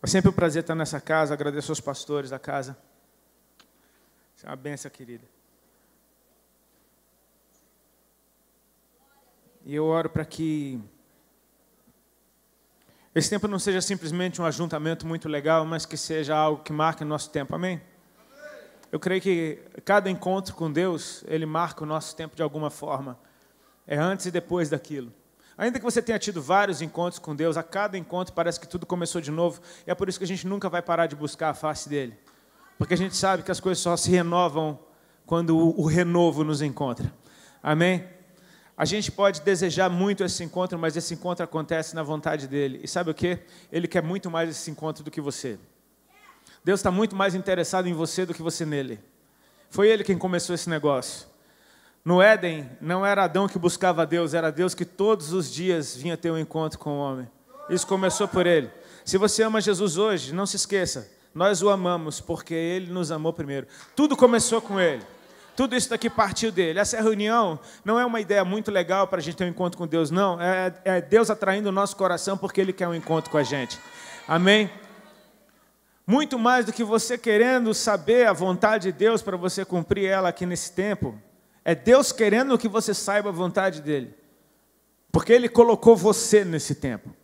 É sempre um prazer estar nessa casa. Agradeço aos pastores da casa. Isso é uma bênção, querida. E eu oro para que esse tempo não seja simplesmente um ajuntamento muito legal, mas que seja algo que marque o nosso tempo. Amém? Eu creio que cada encontro com Deus, ele marca o nosso tempo de alguma forma. É antes e depois daquilo. Ainda que você tenha tido vários encontros com Deus, a cada encontro parece que tudo começou de novo. E é por isso que a gente nunca vai parar de buscar a face dele. Porque a gente sabe que as coisas só se renovam quando o renovo nos encontra. Amém? A gente pode desejar muito esse encontro, mas esse encontro acontece na vontade dele. E sabe o quê? Ele quer muito mais esse encontro do que você. Deus está muito mais interessado em você do que você nele. Foi ele quem começou esse negócio. No Éden, não era Adão que buscava a Deus, era Deus que todos os dias vinha ter um encontro com o homem. Isso começou por ele. Se você ama Jesus hoje, não se esqueça, nós o amamos porque ele nos amou primeiro. Tudo começou com ele. Tudo isso daqui partiu dele. Essa reunião não é uma ideia muito legal para a gente ter um encontro com Deus, não. É Deus atraindo o nosso coração porque ele quer um encontro com a gente. Amém? Muito mais do que você querendo saber a vontade de Deus para você cumprir ela aqui nesse tempo, é Deus querendo que você saiba a vontade dele. Porque ele colocou você nesse tempo.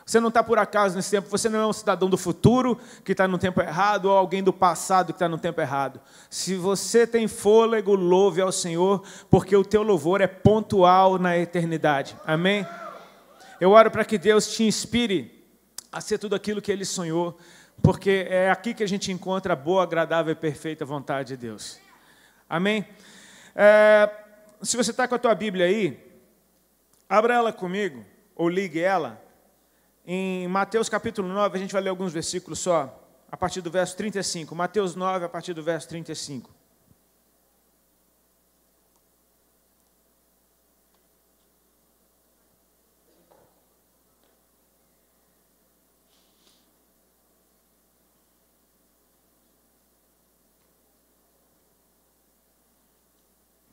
Você não está por acaso nesse tempo, você não é um cidadão do futuro que está no tempo errado ou alguém do passado que está no tempo errado. Se você tem fôlego, louve ao Senhor, porque o teu louvor é pontual na eternidade. Amém? Eu oro para que Deus te inspire a ser tudo aquilo que Ele sonhou, porque é aqui que a gente encontra a boa, agradável e perfeita vontade de Deus. Amém? Se você está com a tua Bíblia aí, abra ela comigo, ou ligue ela. Em Mateus capítulo 9, a gente vai ler alguns versículos só, a partir do verso 35. Mateus 9, a partir do verso 35.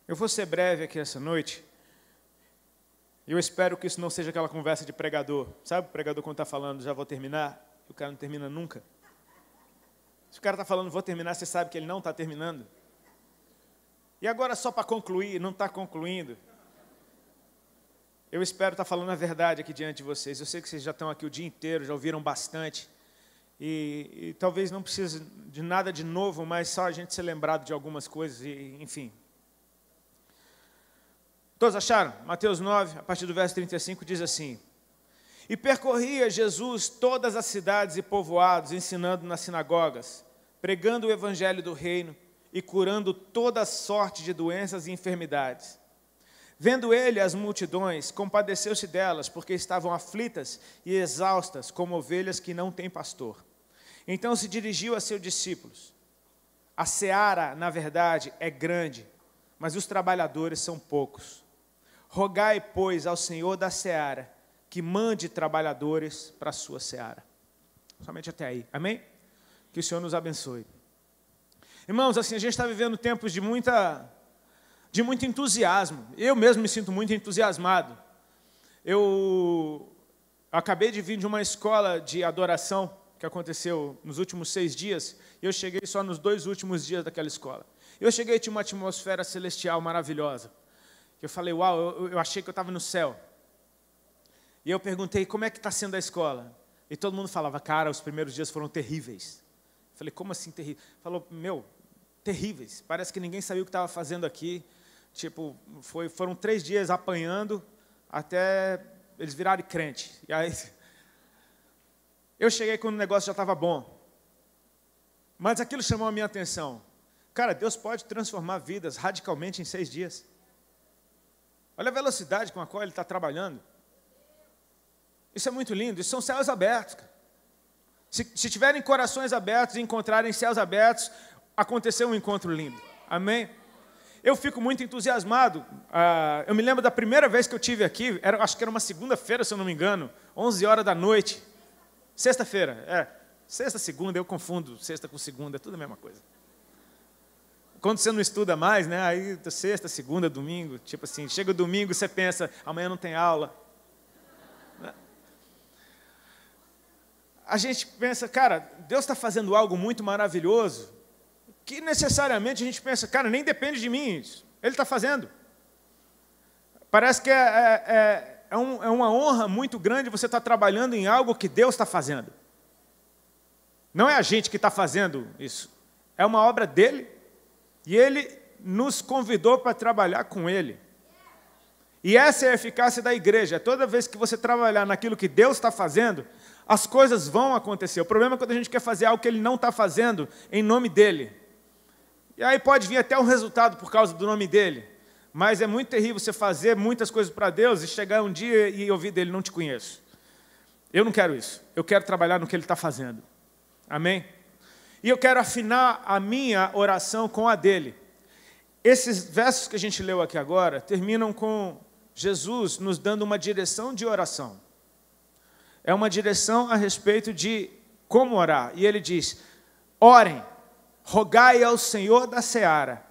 Eu vou ser breve aqui essa noite. E eu espero que isso não seja aquela conversa de pregador. Sabe o pregador quando está falando, já vou terminar, e o cara não termina nunca? Se o cara está falando, vou terminar, você sabe que ele não está terminando. E agora só para concluir, não está concluindo. Eu espero estar falando a verdade aqui diante de vocês. Eu sei que vocês já estão aqui o dia inteiro, já ouviram bastante. E talvez não precise de nada de novo, mas só a gente ser lembrado de algumas coisas, e, enfim. Todos acharam? Mateus 9, a partir do verso 35, diz assim: E percorria Jesus todas as cidades e povoados, ensinando nas sinagogas, pregando o evangelho do reino e curando toda sorte de doenças e enfermidades. Vendo ele as multidões, compadeceu-se delas, porque estavam aflitas e exaustas, como ovelhas que não têm pastor. Então se dirigiu a seus discípulos: A seara, na verdade, é grande, mas os trabalhadores são poucos. Rogai, pois, ao Senhor da seara, que mande trabalhadores para a sua seara. Somente até aí, amém? Que o Senhor nos abençoe. Irmãos, assim, a gente está vivendo tempos de muito entusiasmo. Eu mesmo me sinto muito entusiasmado. Eu acabei de vir de uma escola de adoração que aconteceu nos últimos 6 dias, e eu cheguei só nos 2 últimos dias daquela escola. Eu cheguei e tinha uma atmosfera celestial maravilhosa. Eu falei, uau, eu achei que eu estava no céu. E eu perguntei, como é que está sendo a escola? E todo mundo falava, cara, os primeiros dias foram terríveis. Eu falei, como assim terríveis? Falou, terríveis. Parece que ninguém sabia o que estava fazendo aqui. Tipo, foram 3 dias apanhando até eles virarem crente. E aí, eu cheguei quando o negócio já estava bom. Mas aquilo chamou a minha atenção. Cara, Deus pode transformar vidas radicalmente em 6 dias. Olha a velocidade com a qual Ele está trabalhando. Isso é muito lindo, isso são céus abertos. Se tiverem corações abertos e encontrarem céus abertos, aconteceu um encontro lindo. Amém? Eu fico muito entusiasmado. Eu me lembro da primeira vez que eu estive aqui, acho que era uma segunda-feira, se eu não me engano, 11 horas da noite. Sexta-feira, sexta, segunda, eu confundo sexta com segunda, é tudo a mesma coisa. Quando você não estuda mais, né? Aí sexta, segunda, domingo, tipo assim, chega o domingo, você pensa, amanhã não tem aula. a gente pensa, cara, Deus está fazendo algo muito maravilhoso, que necessariamente a gente pensa, cara, nem depende de mim isso. Ele está fazendo. Parece que é uma honra muito grande você estar trabalhando em algo que Deus está fazendo. Não é a gente que está fazendo isso. É uma obra dele. E ele nos convidou para trabalhar com ele. E essa é a eficácia da igreja. Toda vez que você trabalhar naquilo que Deus está fazendo, as coisas vão acontecer. O problema é quando a gente quer fazer algo que Ele não está fazendo em nome dEle. E aí pode vir até um resultado por causa do nome dEle. Mas é muito terrível você fazer muitas coisas para Deus e chegar um dia e ouvir dEle, não te conheço. Eu não quero isso. Eu quero trabalhar no que Ele está fazendo. Amém? E eu quero afinar a minha oração com a dEle. Esses versos que a gente leu aqui agora terminam com Jesus nos dando uma direção de oração. É uma direção a respeito de como orar. E ele diz, orem, rogai ao Senhor da seara,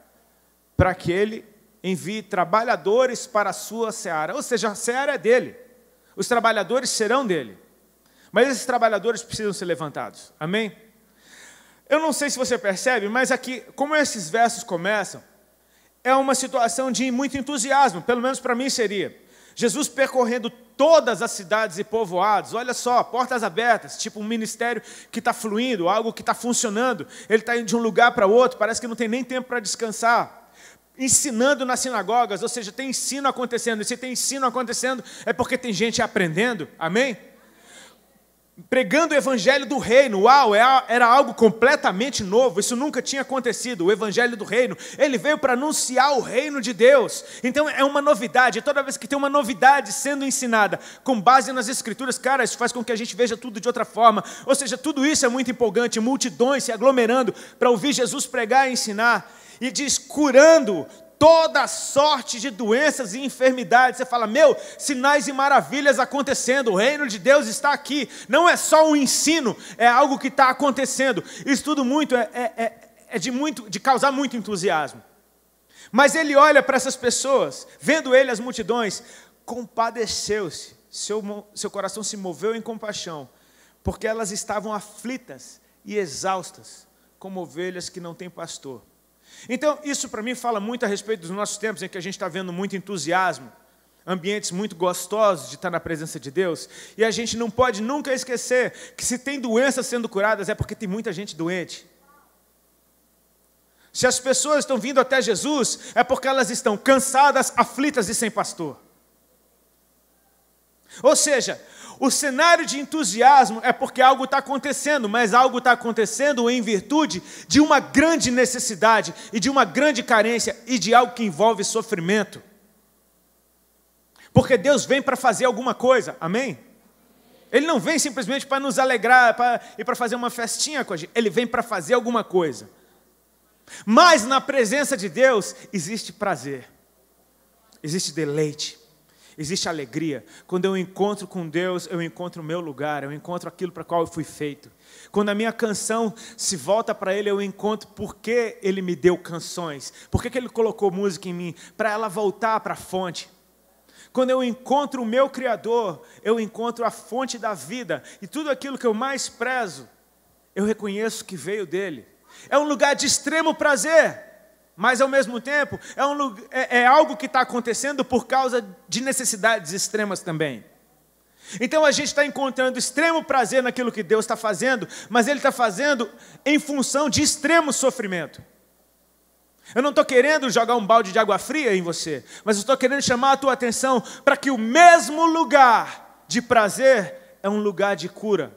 para que Ele envie trabalhadores para a sua seara. Ou seja, a seara é dele. Os trabalhadores serão dele. Mas esses trabalhadores precisam ser levantados. Amém? Eu não sei se você percebe, mas aqui, como esses versos começam, é uma situação de muito entusiasmo, pelo menos para mim seria. Jesus percorrendo todas as cidades e povoados, olha só, portas abertas, tipo um ministério que está fluindo, algo que está funcionando. Ele está indo de um lugar para outro, parece que não tem nem tempo para descansar. Ensinando nas sinagogas, ou seja, tem ensino acontecendo. E se tem ensino acontecendo, é porque tem gente aprendendo, amém? Pregando o evangelho do reino, uau, era algo completamente novo, isso nunca tinha acontecido, o evangelho do reino, ele veio para anunciar o reino de Deus, então é uma novidade, toda vez que tem uma novidade sendo ensinada, com base nas escrituras, cara, isso faz com que a gente veja tudo de outra forma, ou seja, tudo isso é muito empolgante, multidões se aglomerando para ouvir Jesus pregar e ensinar, e diz, curando toda sorte de doenças e enfermidades. Você fala, meu, sinais e maravilhas acontecendo, o reino de Deus está aqui. Não é só um ensino, é algo que está acontecendo. Isso tudo muito de causar muito entusiasmo. Mas ele olha para essas pessoas, vendo ele as multidões, compadeceu-se, seu coração se moveu em compaixão, porque elas estavam aflitas e exaustas, como ovelhas que não têm pastor. Então, isso para mim fala muito a respeito dos nossos tempos, em que a gente está vendo muito entusiasmo, ambientes muito gostosos de estar na presença de Deus, e a gente não pode nunca esquecer que se tem doenças sendo curadas, é porque tem muita gente doente. Se as pessoas estão vindo até Jesus, é porque elas estão cansadas, aflitas e sem pastor. Ou seja, o cenário de entusiasmo é porque algo está acontecendo, mas algo está acontecendo em virtude de uma grande necessidade e de uma grande carência e de algo que envolve sofrimento. Porque Deus vem para fazer alguma coisa, amém? Ele não vem simplesmente para nos alegrar e para fazer uma festinha com a gente, Ele vem para fazer alguma coisa. Mas na presença de Deus existe prazer, existe deleite. Existe alegria. Quando eu encontro com Deus, eu encontro o meu lugar, eu encontro aquilo para o qual eu fui feito. Quando a minha canção se volta para Ele, eu encontro por que Ele me deu canções, por que Ele colocou música em mim, para ela voltar para a fonte. Quando eu encontro o meu Criador, eu encontro a fonte da vida, e tudo aquilo que eu mais prezo, eu reconheço que veio dEle. É um lugar de extremo prazer. Mas, ao mesmo tempo, é algo que está acontecendo por causa de necessidades extremas também. Então, a gente está encontrando extremo prazer naquilo que Deus está fazendo, mas Ele está fazendo em função de extremo sofrimento. Eu não estou querendo jogar um balde de água fria em você, mas eu estou querendo chamar a tua atenção para que o mesmo lugar de prazer é um lugar de cura.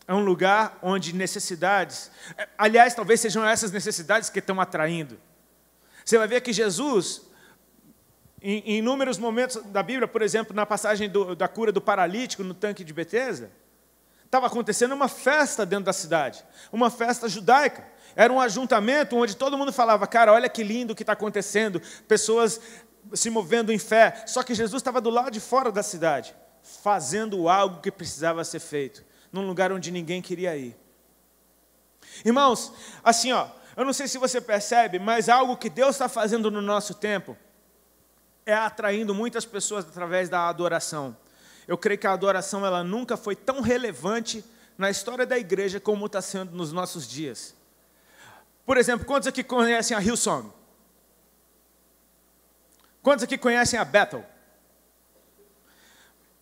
É um lugar onde necessidades, aliás, talvez sejam essas necessidades que estão atraindo. Você vai ver que Jesus, em inúmeros momentos da Bíblia, por exemplo, na passagem da cura do paralítico no tanque de Betesda, estava acontecendo uma festa dentro da cidade, uma festa judaica. Era um ajuntamento onde todo mundo falava, cara, olha que lindo o que está acontecendo, pessoas se movendo em fé. Só que Jesus estava do lado de fora da cidade, fazendo algo que precisava ser feito, num lugar onde ninguém queria ir. Irmãos, assim, eu não sei se você percebe, mas algo que Deus está fazendo no nosso tempo é atraindo muitas pessoas através da adoração. Eu creio que a adoração ela nunca foi tão relevante na história da igreja como está sendo nos nossos dias. Por exemplo, quantos aqui conhecem a Hillsong? Quantos aqui conhecem a Bethel?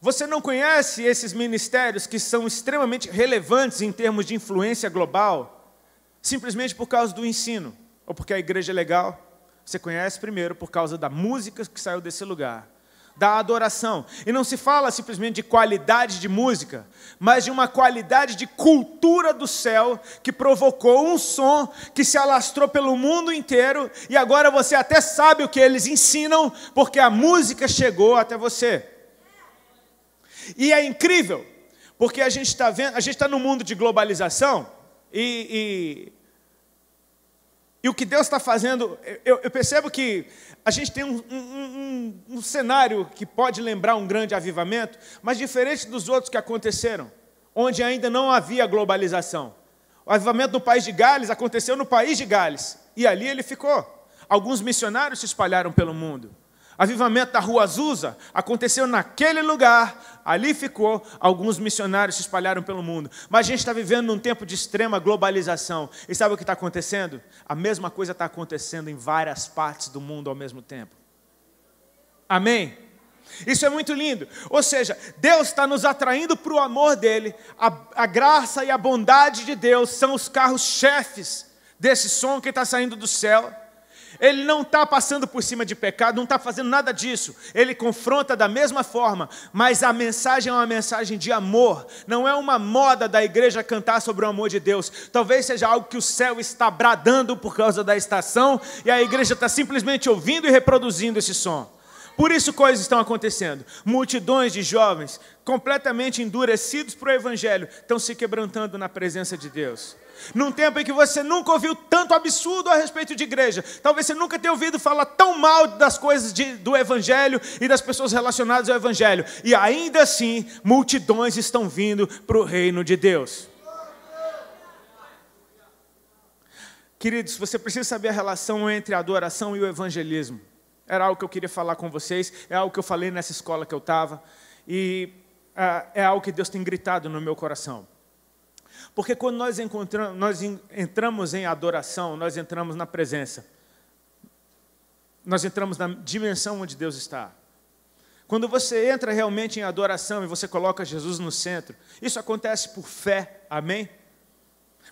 Você não conhece esses ministérios que são extremamente relevantes em termos de influência global, simplesmente por causa do ensino, ou porque a igreja é legal? Você conhece primeiro por causa da música que saiu desse lugar, da adoração. E não se fala simplesmente de qualidade de música, mas de uma qualidade de cultura do céu que provocou um som que se alastrou pelo mundo inteiro e agora você até sabe o que eles ensinam porque a música chegou até você. E é incrível, porque a gente está vendo, a gente está num mundo de globalização e o que Deus está fazendo, eu percebo que a gente tem um cenário que pode lembrar um grande avivamento, mas diferente dos outros que aconteceram, onde ainda não havia globalização. O avivamento no país de Gales aconteceu no país de Gales, e ali ele ficou. Alguns missionários se espalharam pelo mundo. O avivamento da Rua Azusa aconteceu naquele lugar, ali ficou, alguns missionários se espalharam pelo mundo. Mas a gente está vivendo num tempo de extrema globalização. E sabe o que está acontecendo? A mesma coisa está acontecendo em várias partes do mundo ao mesmo tempo. Amém? Isso é muito lindo. Ou seja, Deus está nos atraindo para o amor dEle. A graça e a bondade de Deus são os carros-chefes desse som que está saindo do céu. Ele não está passando por cima de pecado, não está fazendo nada disso. Ele confronta da mesma forma, mas a mensagem é uma mensagem de amor. Não é uma moda da igreja cantar sobre o amor de Deus. Talvez seja algo que o céu está bradando por causa da estação e a igreja está simplesmente ouvindo e reproduzindo esse som. Por isso coisas estão acontecendo. Multidões de jovens completamente endurecidos para o evangelho estão se quebrantando na presença de Deus. Num tempo em que você nunca ouviu tanto absurdo a respeito de igreja. Talvez você nunca tenha ouvido falar tão mal das coisas do evangelho e das pessoas relacionadas ao evangelho. E ainda assim, multidões estão vindo para o reino de Deus. Queridos, você precisa saber a relação entre a adoração e o evangelismo. Era algo que eu queria falar com vocês, é algo que eu falei nessa escola que eu estava, e é algo que Deus tem gritado no meu coração. Porque quando nós entramos em adoração, nós entramos na presença. Nós entramos na dimensão onde Deus está. Quando você entra realmente em adoração e você coloca Jesus no centro, isso acontece por fé, amém?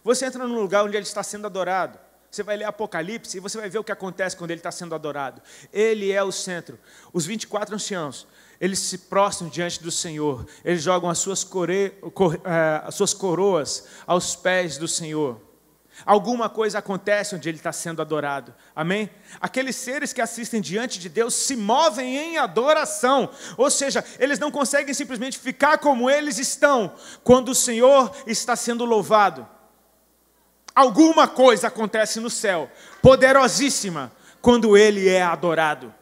Você entra num lugar onde Ele está sendo adorado. Você vai ler Apocalipse e você vai ver o que acontece quando Ele está sendo adorado. Ele é o centro. Os 24 anciãos, eles se prostram diante do Senhor. Eles jogam as suas coroas aos pés do Senhor. Alguma coisa acontece onde Ele está sendo adorado. Amém? Aqueles seres que assistem diante de Deus se movem em adoração. Ou seja, eles não conseguem simplesmente ficar como eles estão quando o Senhor está sendo louvado. Alguma coisa acontece no céu, poderosíssima, quando Ele é adorado.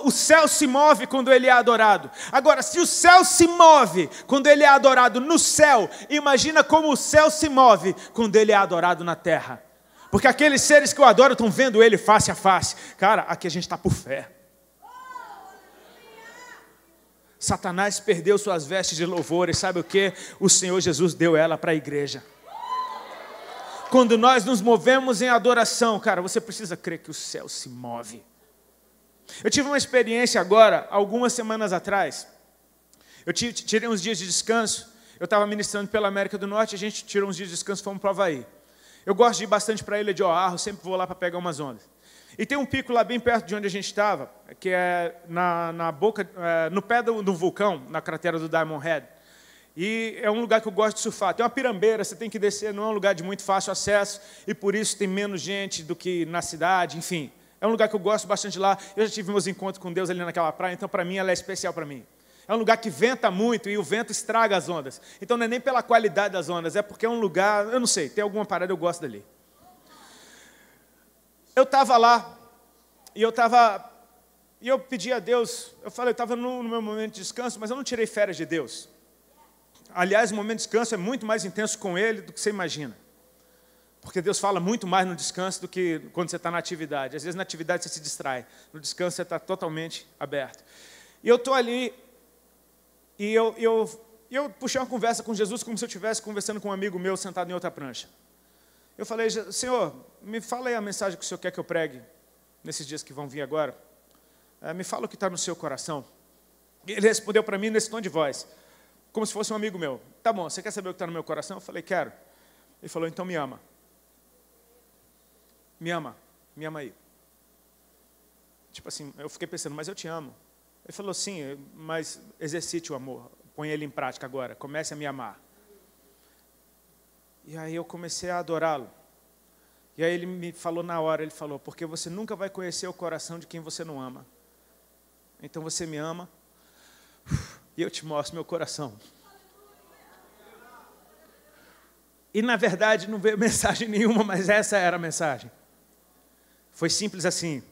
O céu se move quando Ele é adorado. Agora, se o céu se move quando Ele é adorado no céu, imagina como o céu se move quando Ele é adorado na terra. Porque aqueles seres que o adoram estão vendo Ele face a face. Cara, aqui a gente está por fé. Satanás perdeu suas vestes de louvor e sabe o que? O Senhor Jesus deu ela para a igreja. Quando nós nos movemos em adoração, cara, você precisa crer que o céu se move. Eu tive uma experiência agora, algumas semanas atrás. Eu tirei uns dias de descanso. Eu estava ministrando pela América do Norte, a gente tirou uns dias de descanso e fomos para o Havaí. Eu gosto de ir bastante para a Ilha de Oahu, sempre vou lá para pegar umas ondas. E tem um pico lá bem perto de onde a gente estava, que é no pé do vulcão, na cratera do Diamond Head. E é um lugar que eu gosto de surfar. Tem uma pirambeira, você tem que descer, não é um lugar de muito fácil acesso, e por isso tem menos gente do que na cidade, enfim. É um lugar que eu gosto bastante lá. Eu já tive meus encontros com Deus ali naquela praia, então para mim ela é especial para mim. É um lugar que venta muito e o vento estraga as ondas. Então não é nem pela qualidade das ondas, é porque é um lugar, eu não sei, tem alguma parada, eu gosto dali. Eu estava lá, e eu pedi a Deus, eu estava no meu momento de descanso, mas eu não tirei férias de Deus. Aliás, o momento de descanso é muito mais intenso com Ele do que você imagina. Porque Deus fala muito mais no descanso do que quando você está na atividade. Às vezes na atividade você se distrai, no descanso você está totalmente aberto. E eu estou ali, E eu puxei uma conversa com Jesus como se eu estivesse conversando com um amigo meu sentado em outra prancha. Eu falei, Senhor, me fala aí a mensagem que o Senhor quer que eu pregue nesses dias que vão vir agora. Me fala o que está no seu coração. E ele respondeu para mim nesse tom de voz, como se fosse um amigo meu. Tá bom, você quer saber o que está no meu coração? Eu falei, quero. Ele falou, então me ama. Me ama aí. Tipo assim, eu fiquei pensando, mas eu te amo. Ele falou, sim, mas exercite o amor. Põe ele em prática agora. Comece a me amar. E aí eu comecei a adorá-lo. E aí ele me falou na hora, ele falou, porque você nunca vai conhecer o coração de quem você não ama. Então você me ama e eu te mostro meu coração. E na verdade não veio mensagem nenhuma, mas essa era a mensagem. Foi simples assim.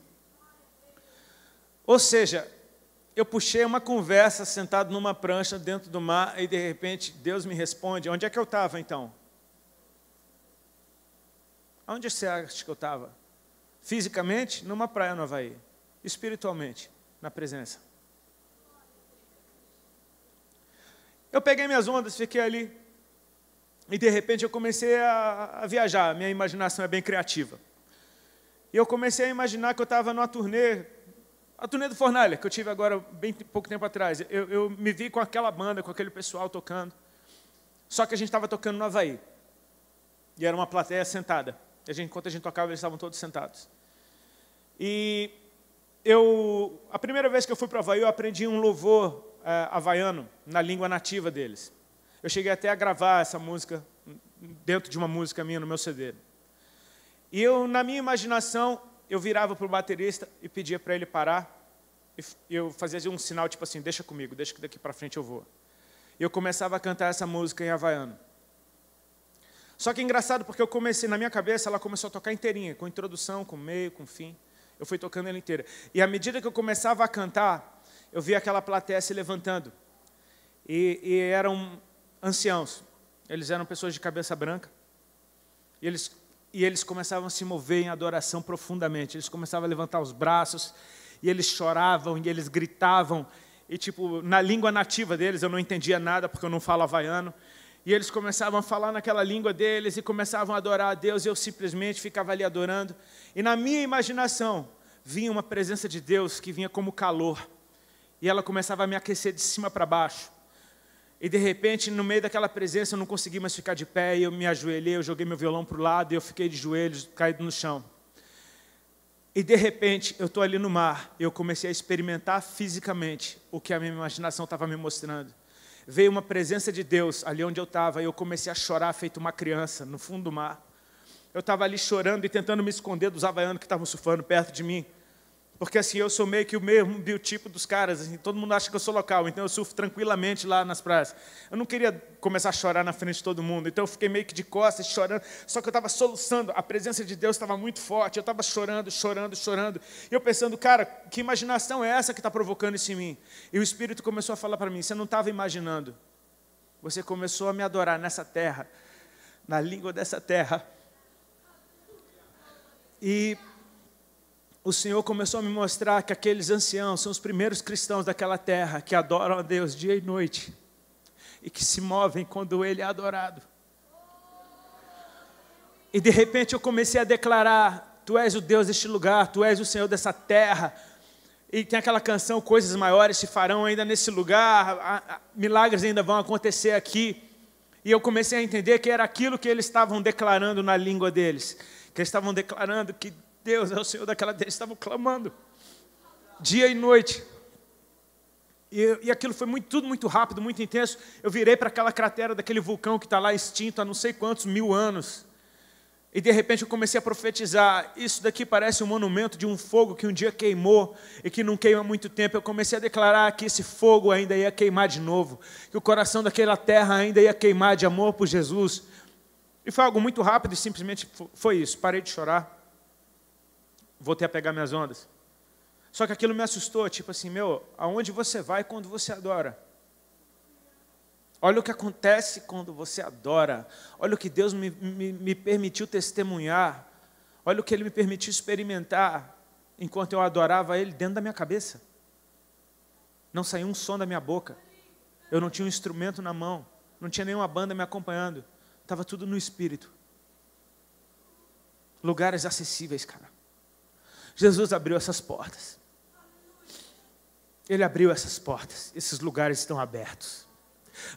Ou seja, eu puxei uma conversa sentado numa prancha dentro do mar e de repente Deus me responde, onde é que eu estava então? Onde você acha que eu estava? Fisicamente, numa praia no Havaí. Espiritualmente, na presença. Eu peguei minhas ondas, fiquei ali. E de repente eu comecei a viajar. Minha imaginação é bem criativa. E eu comecei a imaginar que eu estava numa turnê, a turnê do Fornalha, que eu tive agora bem pouco tempo atrás. Eu me vi com aquela banda, com aquele pessoal tocando. Só que a gente estava tocando no Havaí. E era uma plateia sentada. Enquanto a gente tocava, eles estavam todos sentados. E a primeira vez que eu fui para o Havaí, eu aprendi um louvor havaiano, na língua nativa deles. Eu cheguei até a gravar essa música, dentro de uma música minha no meu CD. E na minha imaginação, eu virava para o baterista e pedia para ele parar. E eu fazia um sinal, tipo assim, deixa comigo, deixa que daqui para frente eu vou. E eu começava a cantar essa música em havaiano. Só que é engraçado, porque eu comecei, na minha cabeça, ela começou a tocar inteirinha, com introdução, com meio, com fim. Eu fui tocando ela inteira. E à medida que eu começava a cantar, eu via aquela plateia se levantando. E eram anciãos. Eles eram pessoas de cabeça branca. E eles começavam a se mover em adoração profundamente. Eles começavam a levantar os braços, e eles choravam, e eles gritavam. E, tipo, na língua nativa deles, eu não entendia nada, porque eu não falo havaiano. E eles começavam a falar naquela língua deles, e começavam a adorar a Deus, e eu simplesmente ficava ali adorando. E na minha imaginação, vinha uma presença de Deus que vinha como calor. E ela começava a me aquecer de cima para baixo. E de repente, no meio daquela presença, eu não consegui mais ficar de pé, e eu me ajoelhei, eu joguei meu violão para o lado, e eu fiquei de joelhos, caído no chão. E de repente, eu estou ali no mar, e eu comecei a experimentar fisicamente o que a minha imaginação estava me mostrando. Veio uma presença de Deus ali onde eu estava, e eu comecei a chorar feito uma criança, no fundo do mar. Eu estava ali chorando e tentando me esconder dos havaianos que estavam surfando perto de mim. Porque assim, eu sou meio que o mesmo biotipo dos caras, assim, todo mundo acha que eu sou local, então eu surfo tranquilamente lá nas praias. Eu não queria começar a chorar na frente de todo mundo, então eu fiquei meio que de costas, chorando, só que eu estava soluçando, a presença de Deus estava muito forte, eu estava chorando, e eu pensando, cara, que imaginação é essa que está provocando isso em mim? E o Espírito começou a falar para mim, você não estava imaginando, você começou a me adorar nessa terra, na língua dessa terra. E o Senhor começou a me mostrar que aqueles anciãos são os primeiros cristãos daquela terra que adoram a Deus dia e noite e que se movem quando Ele é adorado. E de repente eu comecei a declarar, Tu és o Deus deste lugar, Tu és o Senhor dessa terra. E tem aquela canção, coisas maiores se farão ainda nesse lugar, milagres ainda vão acontecer aqui. E eu comecei a entender que era aquilo que eles estavam declarando na língua deles, que eles estavam declarando que Deus é o Senhor daquela terra, estavam clamando, dia e noite. E aquilo foi tudo muito rápido, muito intenso. Eu virei para aquela cratera daquele vulcão que está lá extinto há não sei quantos mil anos. E de repente eu comecei a profetizar, isso daqui parece um monumento de um fogo que um dia queimou e que não queima há muito tempo. Eu comecei a declarar que esse fogo ainda ia queimar de novo, que o coração daquela terra ainda ia queimar de amor por Jesus. E foi algo muito rápido e simplesmente foi isso. Parei de chorar. Voltei a pegar minhas ondas. Só que aquilo me assustou, tipo assim, aonde você vai quando você adora? Olha o que acontece quando você adora. Olha o que Deus me permitiu testemunhar. Olha o que Ele me permitiu experimentar enquanto eu adorava Ele dentro da minha cabeça. Não saiu um som da minha boca. Eu não tinha um instrumento na mão, não tinha nenhuma banda me acompanhando. Estava tudo no Espírito. Lugares acessíveis, cara. Jesus abriu essas portas. Ele abriu essas portas. Esses lugares estão abertos.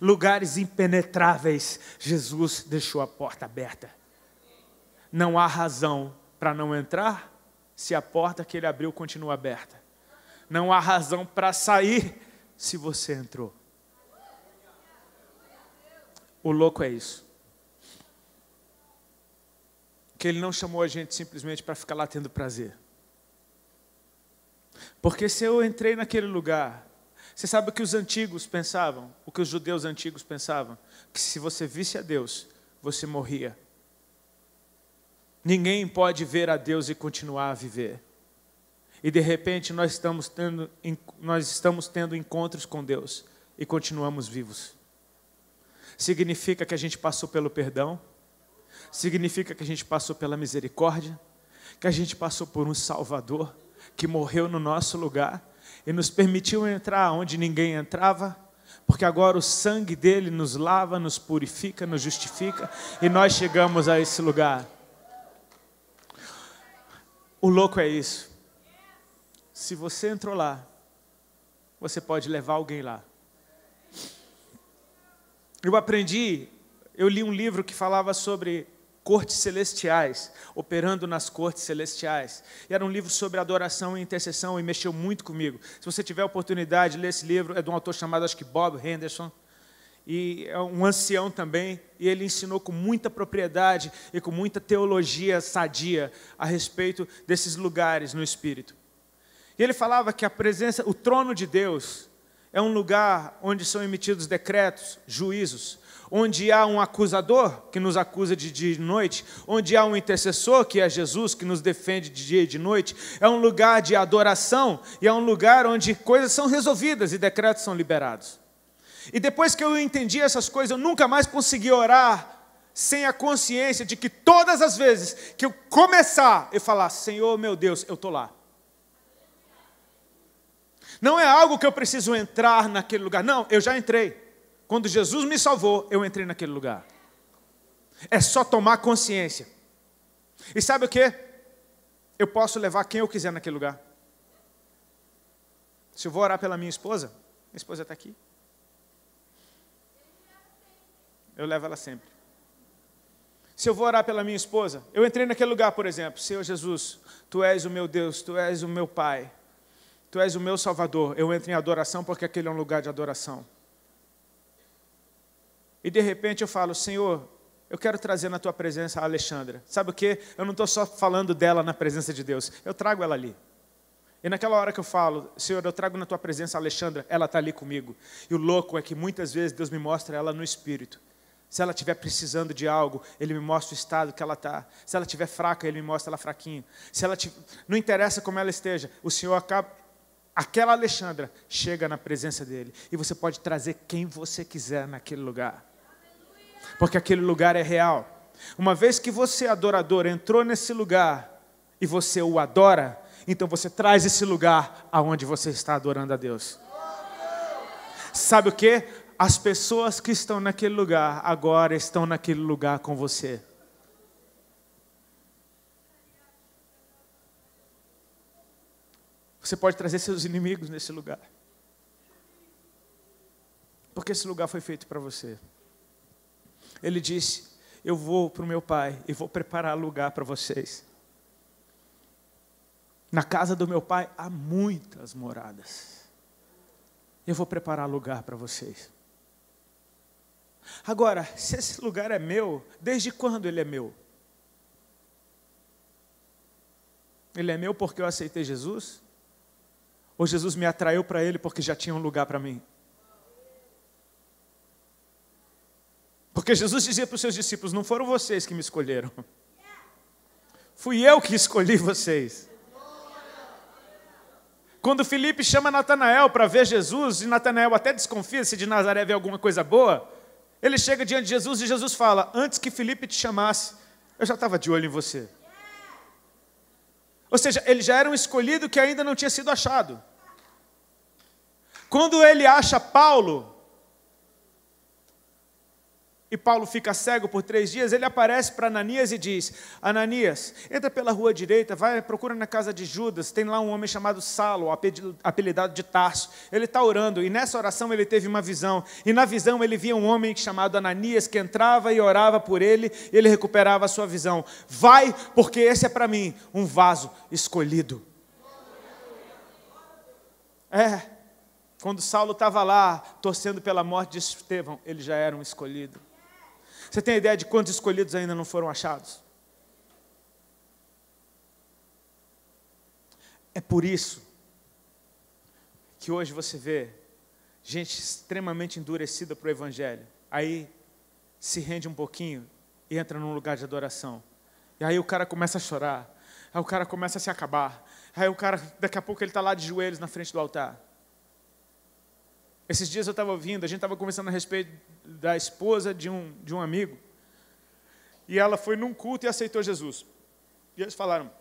Lugares impenetráveis. Jesus deixou a porta aberta. Não há razão para não entrar se a porta que ele abriu continua aberta. Não há razão para sair se você entrou. O louco é isso. Que ele não chamou a gente simplesmente para ficar lá tendo prazer. Porque se eu entrei naquele lugar, você sabe o que os antigos pensavam? O que os judeus antigos pensavam? Que se você visse a Deus, você morria. Ninguém pode ver a Deus e continuar a viver. E de repente nós estamos tendo encontros com Deus e continuamos vivos. Significa que a gente passou pelo perdão, significa que a gente passou pela misericórdia, que a gente passou por um Salvador que morreu no nosso lugar e nos permitiu entrar onde ninguém entrava, porque agora o sangue dele nos lava, nos purifica, nos justifica e nós chegamos a esse lugar. O louco é isso. Se você entrou lá, você pode levar alguém lá. Eu li um livro que falava sobre cortes celestiais, operando nas cortes celestiais. E era um livro sobre adoração e intercessão e mexeu muito comigo. Se você tiver a oportunidade de ler esse livro, é de um autor chamado, acho que Bob Henderson, e é um ancião também, e ele ensinou com muita propriedade e com muita teologia sadia a respeito desses lugares no Espírito. E ele falava que a presença, o trono de Deus, é um lugar onde são emitidos decretos, juízos, onde há um acusador que nos acusa de dia e de noite, onde há um intercessor, que é Jesus, que nos defende de dia e de noite. É um lugar de adoração e é um lugar onde coisas são resolvidas e decretos são liberados. E depois que eu entendi essas coisas, eu nunca mais consegui orar sem a consciência de que todas as vezes que eu começar e falar, Senhor meu Deus, eu estou lá. Não é algo que eu preciso entrar naquele lugar. Não, eu já entrei. Quando Jesus me salvou, eu entrei naquele lugar. É só tomar consciência. E sabe o quê? Eu posso levar quem eu quiser naquele lugar. Se eu vou orar pela minha esposa está aqui. Eu levo ela sempre. Se eu vou orar pela minha esposa, eu entrei naquele lugar, por exemplo. Senhor Jesus, Tu és o meu Deus, Tu és o meu Pai. Tu és o meu Salvador. Eu entro em adoração porque aquele é um lugar de adoração. E de repente eu falo, Senhor, eu quero trazer na Tua presença a Alexandra. Sabe o quê? Eu não estou só falando dela na presença de Deus. Eu trago ela ali. E naquela hora que eu falo, Senhor, eu trago na Tua presença a Alexandra, ela está ali comigo. E o louco é que muitas vezes Deus me mostra ela no Espírito. Se ela estiver precisando de algo, Ele me mostra o estado que ela está. Se ela estiver fraca, Ele me mostra ela fraquinha. Se ela não interessa como ela esteja, o Senhor acaba... Aquela Alexandra chega na presença dEle. E você pode trazer quem você quiser naquele lugar. Porque aquele lugar é real. Uma vez que você, adorador, entrou nesse lugar e você o adora, então você traz esse lugar aonde você está adorando a Deus. Sabe o quê? As pessoas que estão naquele lugar agora estão naquele lugar com você. Você pode trazer seus inimigos nesse lugar. Porque esse lugar foi feito para você. Ele disse, eu vou para o meu Pai e vou preparar lugar para vocês. Na casa do meu Pai há muitas moradas. Eu vou preparar lugar para vocês. Agora, se esse lugar é meu, desde quando ele é meu? Ele é meu porque eu aceitei Jesus? Ou Jesus me atraiu para Ele porque já tinha um lugar para mim? Porque Jesus dizia para os seus discípulos, não foram vocês que me escolheram. Fui eu que escolhi vocês. Quando Filipe chama Natanael para ver Jesus, e Natanael até desconfia se de Nazaré vê alguma coisa boa, ele chega diante de Jesus e Jesus fala, antes que Filipe te chamasse, eu já estava de olho em você. Ou seja, ele já era um escolhido que ainda não tinha sido achado. Quando ele acha Paulo, e Paulo fica cego por 3 dias, ele aparece para Ananias e diz: Ananias, entra pela rua direita, vai, procura na casa de Judas, tem lá um homem chamado Saulo, apelidado de Tarso. Ele está orando, e nessa oração ele teve uma visão, e na visão ele via um homem chamado Ananias, que entrava e orava por ele, e ele recuperava a sua visão. Vai, porque esse é para mim um vaso escolhido. Quando Saulo estava lá, torcendo pela morte de Estevão, ele já era um escolhido. Você tem ideia de quantos escolhidos ainda não foram achados? É por isso que hoje você vê gente extremamente endurecida para o Evangelho. Aí se rende um pouquinho e entra num lugar de adoração. E aí o cara começa a chorar. Aí o cara começa a se acabar. Aí o cara, daqui a pouco ele está lá de joelhos na frente do altar. Esses dias eu estava ouvindo, a gente estava conversando a respeito da esposa de um amigo, e ela foi num culto e aceitou Jesus. E eles falaram,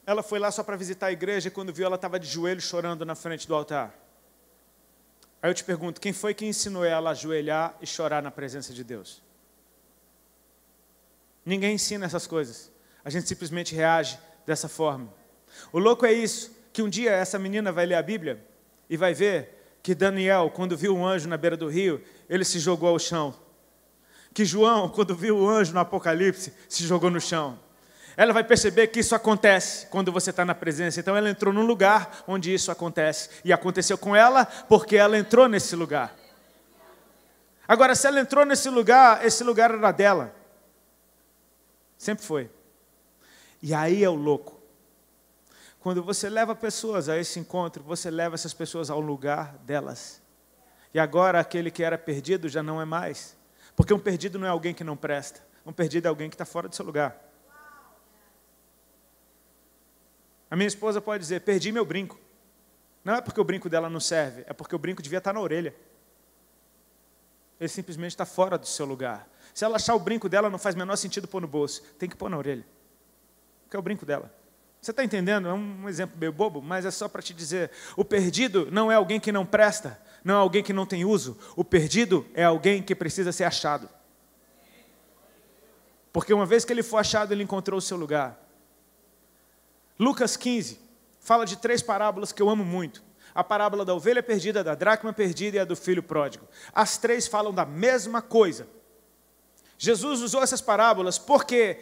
ela foi lá só para visitar a igreja, e quando viu, ela estava de joelhos chorando na frente do altar. Aí eu te pergunto, quem foi que ensinou ela a ajoelhar e chorar na presença de Deus? Ninguém ensina essas coisas. A gente simplesmente reage dessa forma. O louco é isso, que um dia essa menina vai ler a Bíblia e vai ver que Daniel, quando viu um anjo na beira do rio, ele se jogou ao chão. Que João, quando viu o anjo no Apocalipse, se jogou no chão. Ela vai perceber que isso acontece quando você está na presença. Então ela entrou num lugar onde isso acontece. E aconteceu com ela porque ela entrou nesse lugar. Agora, se ela entrou nesse lugar, esse lugar era dela. Sempre foi. E aí é o louco. Quando você leva pessoas a esse encontro, você leva essas pessoas ao lugar delas. E agora aquele que era perdido já não é mais. Porque um perdido não é alguém que não presta. Um perdido é alguém que está fora do seu lugar. A minha esposa pode dizer, perdi meu brinco. Não é porque o brinco dela não serve, é porque o brinco devia estar na orelha. Ele simplesmente está fora do seu lugar. Se ela achar o brinco dela, não faz o menor sentido pôr no bolso. Tem que pôr na orelha. Porque é o brinco dela. Você está entendendo? É um exemplo meio bobo, mas é só para te dizer. O perdido não é alguém que não presta, não é alguém que não tem uso. O perdido é alguém que precisa ser achado. Porque uma vez que ele for achado, ele encontrou o seu lugar. Lucas 15 fala de 3 parábolas que eu amo muito. A parábola da ovelha perdida, da dracma perdida e a do filho pródigo. As 3 falam da mesma coisa. Jesus usou essas parábolas porque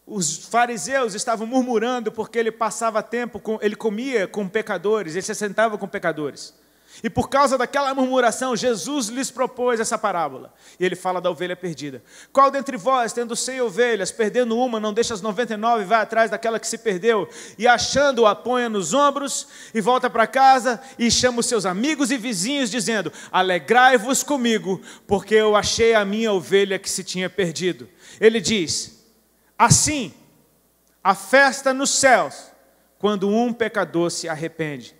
os fariseus estavam murmurando porque ele passava tempo, ele comia com pecadores, ele se sentava com pecadores. E por causa daquela murmuração, Jesus lhes propôs essa parábola. E ele fala da ovelha perdida. Qual dentre vós, tendo 100 ovelhas, perdendo uma, não deixa as 99 e vai atrás daquela que se perdeu? E achando-a, põe nos ombros e volta para casa e chama os seus amigos e vizinhos, dizendo, alegrai-vos comigo, porque eu achei a minha ovelha que se tinha perdido. Ele diz, assim, a festa nos céus, quando um pecador se arrepende.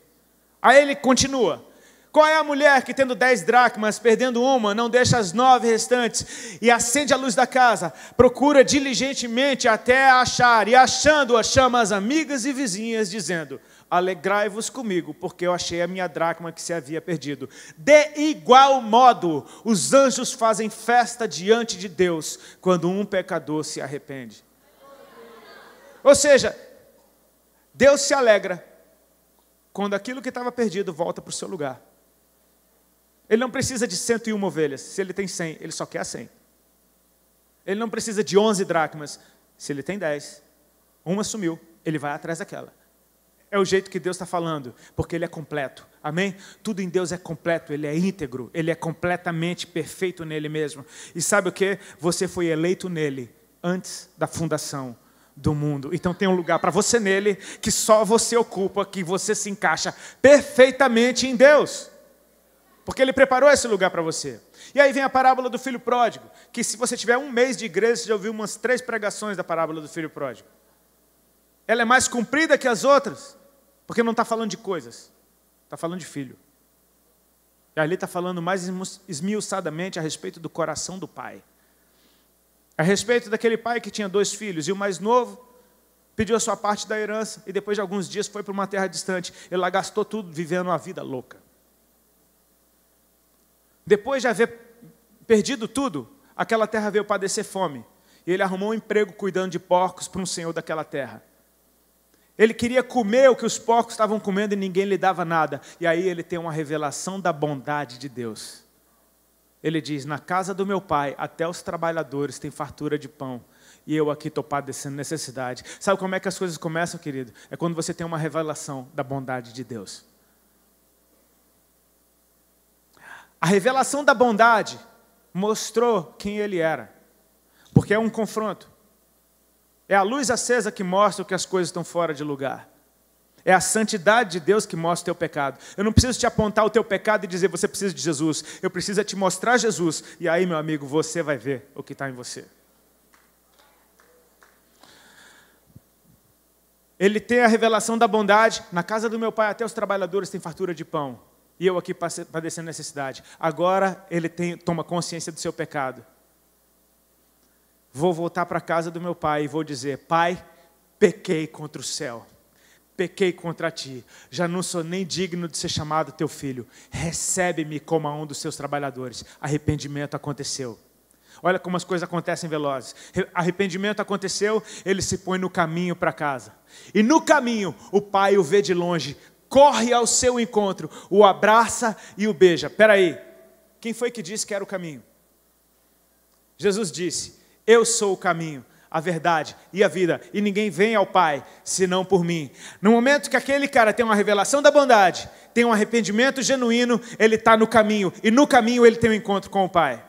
Aí ele continua. Qual é a mulher que, tendo 10 dracmas, perdendo uma, não deixa as 9 restantes, e acende a luz da casa, procura diligentemente até a achar, e achando-a, chama as amigas e vizinhas, dizendo, alegrai-vos comigo, porque eu achei a minha dracma que se havia perdido. De igual modo, os anjos fazem festa diante de Deus, quando um pecador se arrepende. Ou seja, Deus se alegra quando aquilo que estava perdido volta para o seu lugar. Ele não precisa de 101 ovelhas. Se ele tem 100, ele só quer 100. Ele não precisa de 11 dracmas. Se ele tem 10, uma sumiu, ele vai atrás daquela. É o jeito que Deus está falando, porque Ele é completo. Amém? Tudo em Deus é completo, Ele é íntegro, Ele é completamente perfeito nele mesmo. E sabe o que? Você foi eleito nele antes da fundação do mundo. Então tem um lugar para você nele, que só você ocupa, que você se encaixa perfeitamente em Deus. Porque Ele preparou esse lugar para você. E aí vem a parábola do filho pródigo, que se você tiver 1 mês de igreja, você já ouviu umas 3 pregações da parábola do filho pródigo. Ela é mais comprida que as outras, porque não está falando de coisas, está falando de filho. E ali está falando mais esmiuçadamente a respeito do coração do pai. A respeito daquele pai que tinha 2 filhos, e o mais novo pediu a sua parte da herança, e depois de alguns dias foi para uma terra distante. Ele lá gastou tudo vivendo uma vida louca. Depois de haver perdido tudo, aquela terra veio padecer fome. E ele arrumou um emprego cuidando de porcos para um senhor daquela terra. Ele queria comer o que os porcos estavam comendo e ninguém lhe dava nada. E aí ele tem uma revelação da bondade de Deus. Ele diz, na casa do meu pai, até os trabalhadores têm fartura de pão. E eu aqui estou padecendo necessidade. Sabe como é que as coisas começam, querido? É quando você tem uma revelação da bondade de Deus. A revelação da bondade mostrou quem ele era. Porque é um confronto. É a luz acesa que mostra que as coisas estão fora de lugar. É a santidade de Deus que mostra o teu pecado. Eu não preciso te apontar o teu pecado e dizer, você precisa de Jesus. Eu preciso te mostrar Jesus. E aí, meu amigo, você vai ver o que está em você. Ele tem a revelação da bondade. Na casa do meu pai, até os trabalhadores têm fartura de pão. E eu aqui padecendo necessidade. Agora, ele toma consciência do seu pecado. Vou voltar para a casa do meu pai e vou dizer, pai, pequei contra o céu. Pequei contra ti, já não sou nem digno de ser chamado teu filho. Recebe-me como a um dos seus trabalhadores. Arrependimento aconteceu. Olha como as coisas acontecem velozes. Arrependimento aconteceu, ele se põe no caminho para casa. E no caminho, o pai o vê de longe, corre ao seu encontro, o abraça e o beija. Espera aí, quem foi que disse que era o caminho? Jesus disse, eu sou o caminho, a verdade e a vida, e ninguém vem ao Pai, senão por mim. No momento que aquele cara tem uma revelação da bondade, tem um arrependimento genuíno, ele está no caminho, e no caminho ele tem um encontro com o Pai.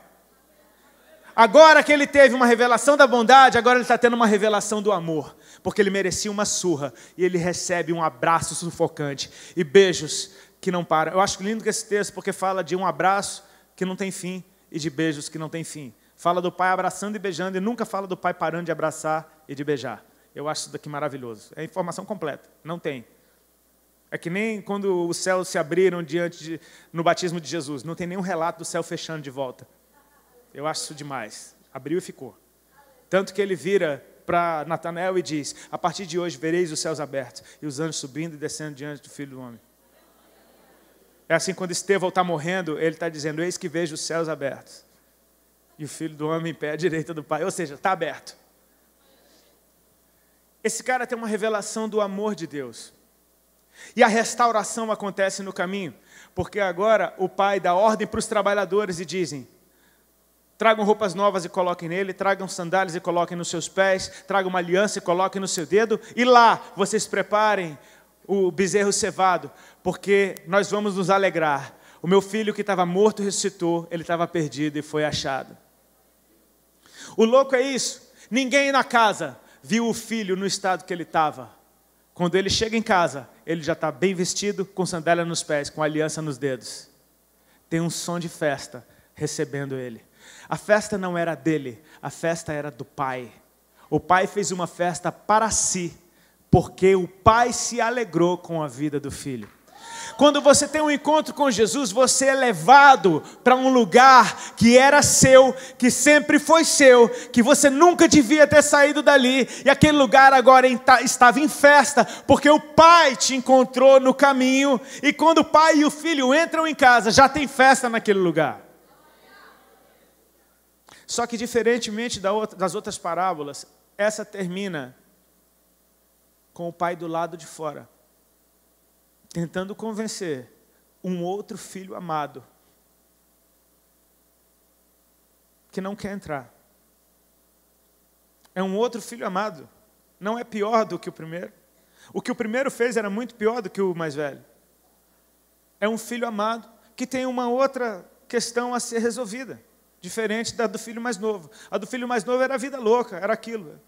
Agora que ele teve uma revelação da bondade, agora ele está tendo uma revelação do amor, porque ele merecia uma surra, e ele recebe um abraço sufocante, e beijos que não param. Eu acho lindo esse texto, porque fala de um abraço que não tem fim, e de beijos que não tem fim. Fala do pai abraçando e beijando, e nunca fala do pai parando de abraçar e de beijar. Eu acho isso daqui maravilhoso. É informação completa, não tem. É que nem quando os céus se abriram no batismo de Jesus. Não tem nenhum relato do céu fechando de volta. Eu acho isso demais. Abriu e ficou. Tanto que ele vira para Natanael e diz, a partir de hoje vereis os céus abertos, e os anjos subindo e descendo diante do Filho do Homem. É assim, quando Estevão está morrendo, ele está dizendo, eis que vejo os céus abertos. E o Filho do Homem em pé à direita do Pai. Ou seja, está aberto. Esse cara tem uma revelação do amor de Deus. E a restauração acontece no caminho. Porque agora o Pai dá ordem para os trabalhadores e dizem, tragam roupas novas e coloquem nele, tragam sandálias e coloquem nos seus pés, tragam uma aliança e coloquem no seu dedo, e lá vocês preparem o bezerro cevado, porque nós vamos nos alegrar. O meu filho que estava morto ressuscitou, ele estava perdido e foi achado. O louco é isso, ninguém na casa viu o filho no estado que ele estava. Quando ele chega em casa, ele já está bem vestido, com sandália nos pés, com aliança nos dedos. Tem um som de festa recebendo ele. A festa não era dele, a festa era do pai. O pai fez uma festa para si, porque o pai se alegrou com a vida do filho. Quando você tem um encontro com Jesus, você é levado para um lugar que era seu, que sempre foi seu, que você nunca devia ter saído dali, e aquele lugar agora estava em festa, porque o Pai te encontrou no caminho, e quando o pai e o filho entram em casa, já tem festa naquele lugar. Só que diferentemente das outras parábolas, essa termina com o pai do lado de fora, tentando convencer um outro filho amado que não quer entrar. É um outro filho amado, não é pior do que o primeiro. O que o primeiro fez era muito pior do que o mais velho. É um filho amado que tem uma outra questão a ser resolvida, diferente da do filho mais novo. A do filho mais novo era a vida louca, era aquilo.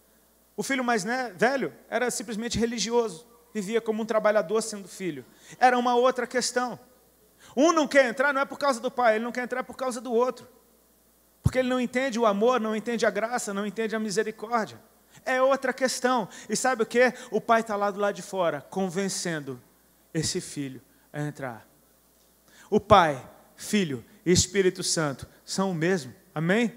O filho mais velho era simplesmente religioso. Vivia como um trabalhador sendo filho. Era uma outra questão. Um não quer entrar, não é por causa do pai, ele não quer entrar por causa do outro. Porque ele não entende o amor, não entende a graça, não entende a misericórdia. É outra questão. E sabe o que? O pai está lá do lado de fora, convencendo esse filho a entrar. O Pai, Filho e Espírito Santo são o mesmo. Amém?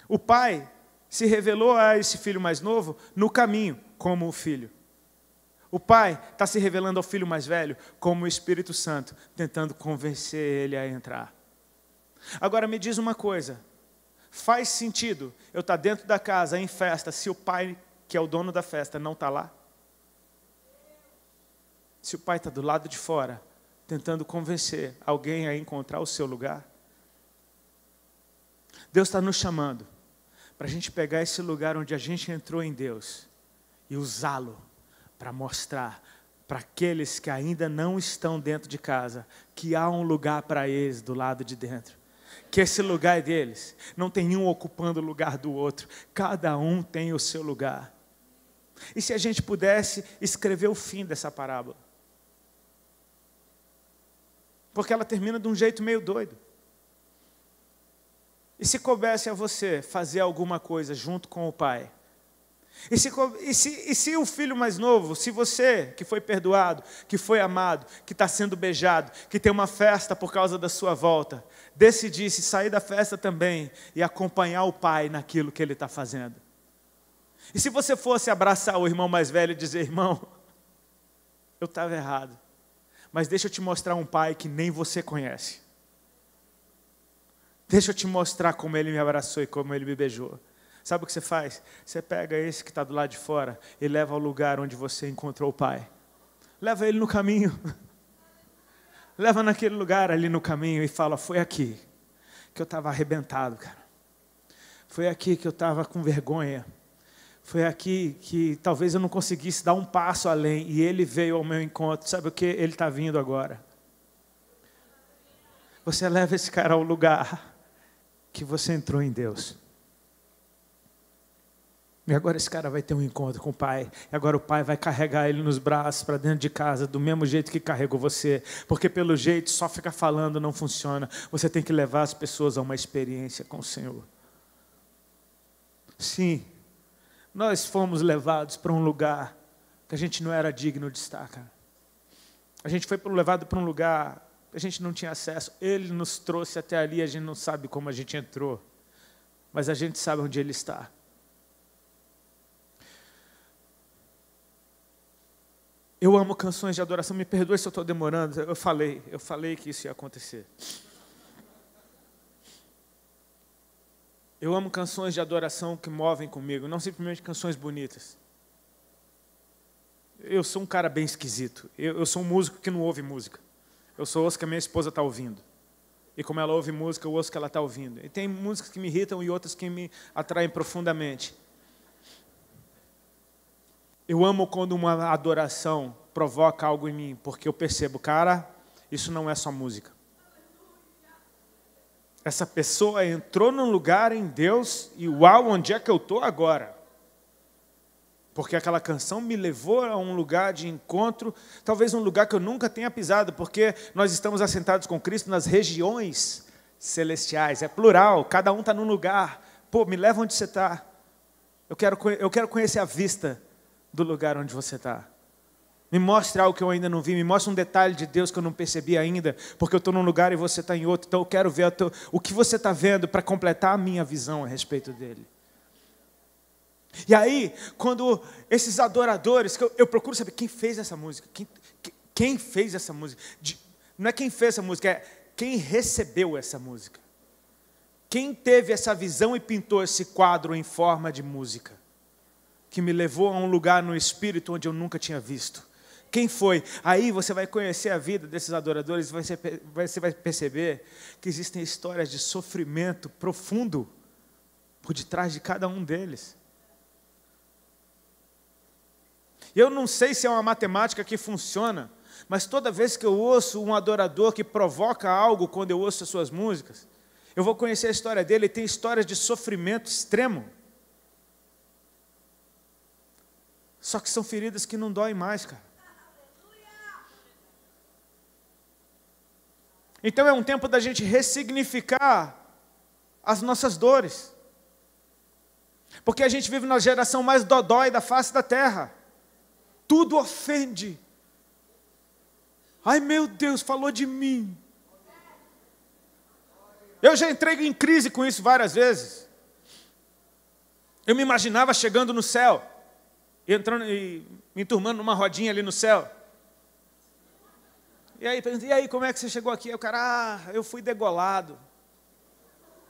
O Pai se revelou a esse filho mais novo no caminho, como o Filho. O Pai está se revelando ao filho mais velho como o Espírito Santo, tentando convencer ele a entrar. Agora me diz uma coisa, Faz sentido eu estar dentro da casa, em festa, se o pai, que é o dono da festa, não está lá? Se o pai está do lado de fora, tentando convencer alguém a encontrar o seu lugar? Deus está nos chamando para a gente pegar esse lugar onde a gente entrou em Deus e usá-lo para mostrar para aqueles que ainda não estão dentro de casa que há um lugar para eles do lado de dentro. Que esse lugar é deles. Não tem um ocupando o lugar do outro. Cada um tem o seu lugar. E se a gente pudesse escrever o fim dessa parábola? Porque ela termina de um jeito meio doido. E se coubesse a você fazer alguma coisa junto com o pai? E se o filho mais novo, se você que foi perdoado, que foi amado, que está sendo beijado, que tem uma festa por causa da sua volta, decidisse sair da festa também e acompanhar o pai naquilo que ele está fazendo? E se você fosse abraçar o irmão mais velho e dizer: irmão, eu estava errado, mas deixa eu te mostrar um pai que nem você conhece. Deixa eu te mostrar como ele me abraçou e como ele me beijou. Sabe o que você faz? Você pega esse que está do lado de fora e leva ao lugar onde você encontrou o pai. Leva ele no caminho. Leva naquele lugar ali no caminho e fala: foi aqui que eu estava arrebentado, cara. Foi aqui que eu estava com vergonha. Foi aqui que talvez eu não conseguisse dar um passo além. E ele veio ao meu encontro. Sabe o que? Ele está vindo agora. Você leva esse cara ao lugar que você entrou em Deus. E agora esse cara vai ter um encontro com o pai. E agora o pai vai carregar ele nos braços para dentro de casa, do mesmo jeito que carregou você. Porque pelo jeito, só ficar falando não funciona. Você tem que levar as pessoas a uma experiência com o Senhor. Sim, nós fomos levados para um lugar que a gente não era digno de estar, cara. A gente foi levado para um lugar que a gente não tinha acesso. Ele nos trouxe até ali, a gente não sabe como a gente entrou. Mas a gente sabe onde Ele está. Eu amo canções de adoração. Me perdoe se eu estou demorando. Eu falei que isso ia acontecer. Eu amo canções de adoração que movem comigo, não simplesmente canções bonitas. Eu sou um cara bem esquisito. Eu sou um músico que não ouve música. Eu só ouço que a minha esposa está ouvindo. E como ela ouve música, eu ouço que ela está ouvindo. E tem músicas que me irritam e outras que me atraem profundamente. Eu amo quando uma adoração provoca algo em mim, porque eu percebo, cara, isso não é só música. Essa pessoa entrou num lugar em Deus e uau, onde é que eu estou agora? Porque aquela canção me levou a um lugar de encontro, talvez um lugar que eu nunca tenha pisado, porque nós estamos assentados com Cristo nas regiões celestiais. É plural, cada um está num lugar. Pô, me leva onde você está. Eu quero conhecer a vista do lugar onde você está. Me mostre algo que eu ainda não vi, me mostre um detalhe de Deus que eu não percebi ainda, porque eu estou num lugar e você está em outro. Então eu quero ver o que você está vendo para completar a minha visão a respeito dele. E aí, quando esses adoradores, que eu procuro saber quem fez essa música, quem fez essa música, não é quem fez essa música, é quem recebeu essa música. Quem teve essa visão e pintou esse quadro em forma de música, que me levou a um lugar no espírito onde eu nunca tinha visto. Quem foi? Aí você vai conhecer a vida desses adoradores, você vai perceber que existem histórias de sofrimento profundo por detrás de cada um deles. E eu não sei se é uma matemática que funciona, mas toda vez que eu ouço um adorador que provoca algo quando eu ouço as suas músicas, eu vou conhecer a história dele. Ele tem histórias de sofrimento extremo. Só que são feridas que não doem mais, cara. Então é um tempo da gente ressignificar as nossas dores. Porque a gente vive na geração mais dodói da face da terra. Tudo ofende. Ai, meu Deus, falou de mim. Eu já entrei em crise com isso várias vezes. Eu me imaginava chegando no céu, entrando e me enturmando numa rodinha ali no céu. E aí, como é que você chegou aqui? Aí o cara, eu fui degolado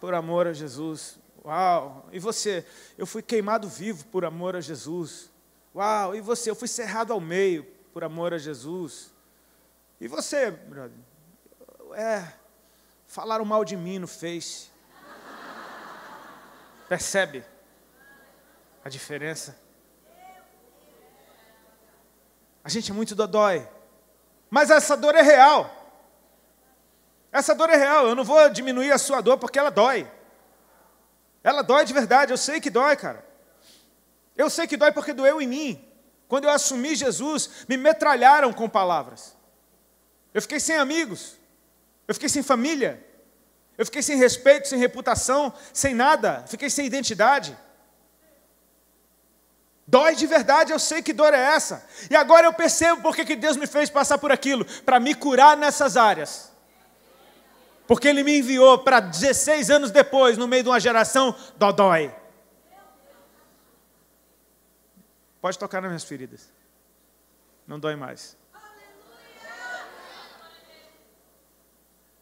por amor a Jesus. Uau! E você? Eu fui queimado vivo por amor a Jesus. Uau! E você? Eu fui cerrado ao meio por amor a Jesus. E você, brother? Falaram mal de mim no Face. Percebe a diferença? A gente é muito dodói. Mas essa dor é real. Essa dor é real. Eu não vou diminuir a sua dor porque ela dói. Ela dói de verdade. Eu sei que dói, cara. Eu sei que dói porque doeu em mim. Quando eu assumi Jesus, me metralharam com palavras. Eu fiquei sem amigos. Eu fiquei sem família. Eu fiquei sem respeito, sem reputação, sem nada. Fiquei sem identidade. Dói de verdade, eu sei que dor é essa. E agora eu percebo porque que Deus me fez passar por aquilo. Para me curar nessas áreas. Porque Ele me enviou para 16 anos depois, no meio de uma geração dodói. Pode tocar nas minhas feridas. Não dói mais.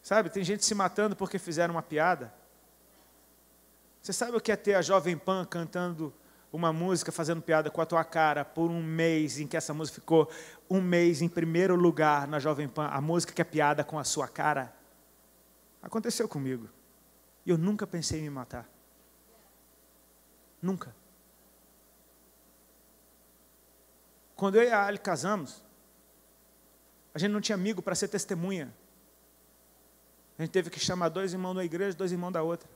Sabe, tem gente se matando porque fizeram uma piada. Você sabe o que é ter a Jovem Pan cantando uma música, fazendo piada com a tua cara por um mês, em que essa música ficou um mês em primeiro lugar na Jovem Pan, a música que é piada com a sua cara? Aconteceu comigo. E eu nunca pensei em me matar. Nunca. Quando eu e a Ali casamos, a gente não tinha amigo para ser testemunha. A gente teve que chamar 2 irmãos da igreja, 2 irmãos da outra,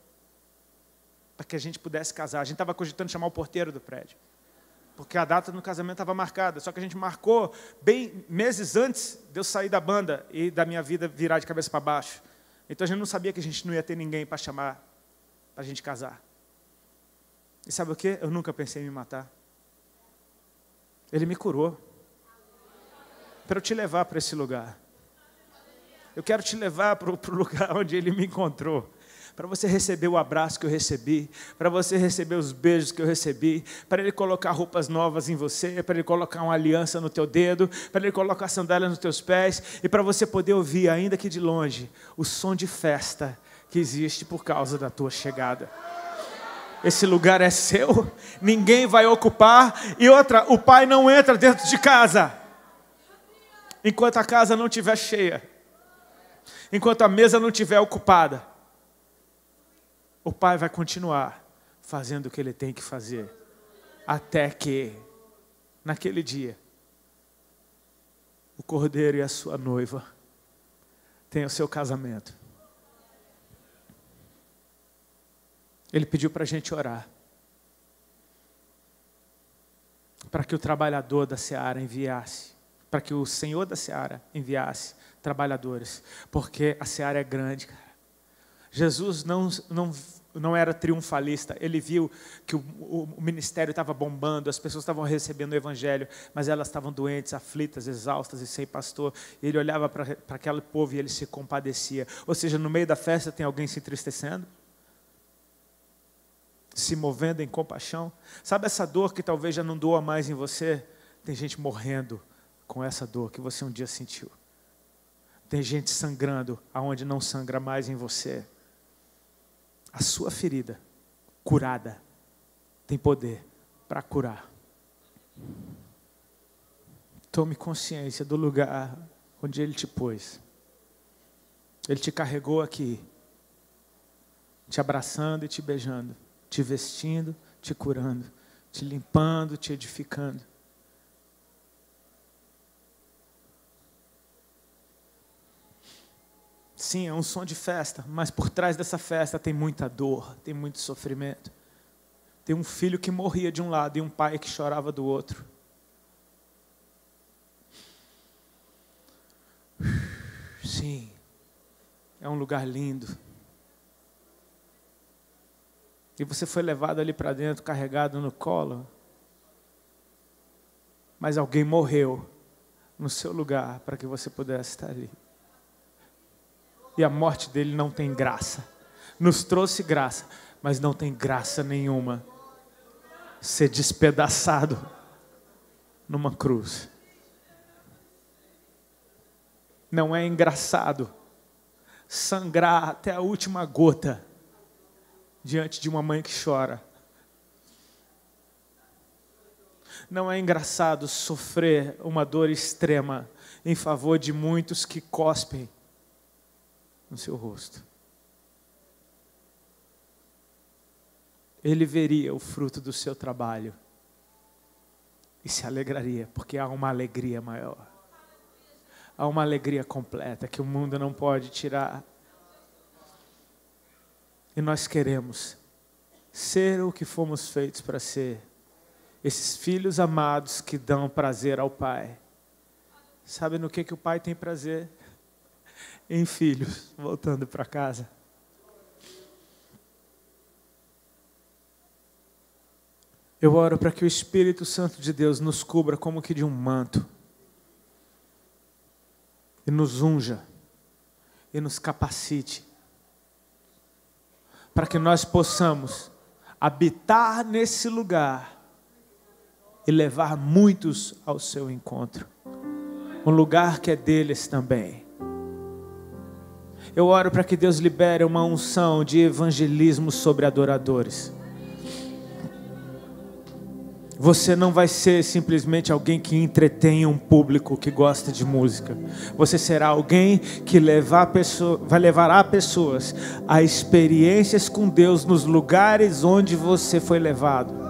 para que a gente pudesse casar. A gente estava cogitando chamar o porteiro do prédio, porque a data do casamento estava marcada, só que a gente marcou bem meses antes de eu sair da banda e da minha vida virar de cabeça para baixo. Então a gente não sabia que a gente não ia ter ninguém para chamar, para a gente casar. E sabe o que? Eu nunca pensei em me matar. Ele me curou, para eu te levar para esse lugar. Eu quero te levar para o lugar onde Ele me encontrou. Para você receber o abraço que eu recebi. Para você receber os beijos que eu recebi. Para Ele colocar roupas novas em você. Para Ele colocar uma aliança no teu dedo. Para Ele colocar sandálias nos teus pés. E para você poder ouvir, ainda que de longe, o som de festa que existe por causa da tua chegada. Esse lugar é seu. Ninguém vai ocupar. E outra, o Pai não entra dentro de casa enquanto a casa não estiver cheia. Enquanto a mesa não estiver ocupada, o Pai vai continuar fazendo o que Ele tem que fazer, até que, naquele dia, o Cordeiro e a sua noiva tenham o seu casamento. Ele pediu para a gente orar, para que o trabalhador da seara enviasse, para que o Senhor da seara enviasse trabalhadores, porque a seara é grande, cara. Jesus não era triunfalista. Ele viu que o ministério estava bombando, as pessoas estavam recebendo o evangelho, mas elas estavam doentes, aflitas, exaustas e sem pastor. E ele olhava para aquele povo e ele se compadecia. Ou seja, no meio da festa tem alguém se entristecendo, se movendo em compaixão. Sabe essa dor que talvez já não doa mais em você? Tem gente morrendo com essa dor que você um dia sentiu. Tem gente sangrando aonde não sangra mais em você. A sua ferida, curada, tem poder para curar. Tome consciência do lugar onde Ele te pôs. Ele te carregou aqui, te abraçando e te beijando, te vestindo, te curando, te limpando, te edificando. Sim, é um som de festa, mas por trás dessa festa tem muita dor, tem muito sofrimento. Tem um filho que morria de um lado e um pai que chorava do outro. Sim, é um lugar lindo. E você foi levado ali para dentro, carregado no colo. Mas alguém morreu no seu lugar para que você pudesse estar ali. E a morte dele não tem graça. Nos trouxe graça, mas não tem graça nenhuma ser despedaçado numa cruz. Não é engraçado sangrar até a última gota diante de uma mãe que chora. Não é engraçado sofrer uma dor extrema em favor de muitos que cospem no seu rosto. Ele veria o fruto do seu trabalho e se alegraria, porque há uma alegria maior. Há uma alegria completa que o mundo não pode tirar. E nós queremos ser o que fomos feitos para ser. Esses filhos amados que dão prazer ao Pai. Sabe no que o Pai tem prazer? Em filhos voltando para casa. Eu oro para que o Espírito Santo de Deus nos cubra como que de um manto. E nos unja. E nos capacite. Para que nós possamos habitar nesse lugar e levar muitos ao seu encontro. Um lugar que é deles também. Eu oro para que Deus libere uma unção de evangelismo sobre adoradores. Você não vai ser simplesmente alguém que entretém um público que gosta de música. Você será alguém que vai levar pessoas a experiências com Deus nos lugares onde você foi levado.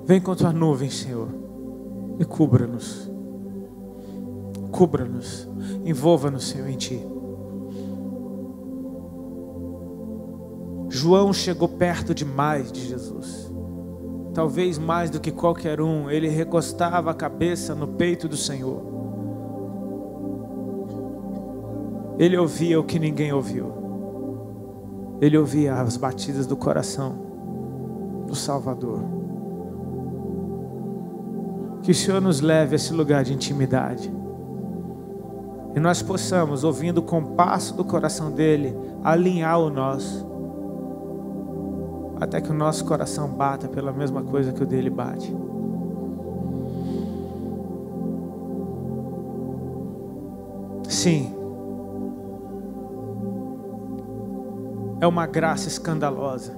Vem com tua nuvem, Senhor, e cubra-nos. Cubra-nos, envolva-nos, Senhor, em Ti. João chegou perto demais de Jesus. Talvez mais do que qualquer um, ele recostava a cabeça no peito do Senhor. Ele ouvia o que ninguém ouviu. Ele ouvia as batidas do coração do Salvador. Que o Senhor nos leve a esse lugar de intimidade. E nós possamos, ouvindo o compasso do coração dele, alinhar o nosso. Até que o nosso coração bata pela mesma coisa que o dele bate. Sim. É uma graça escandalosa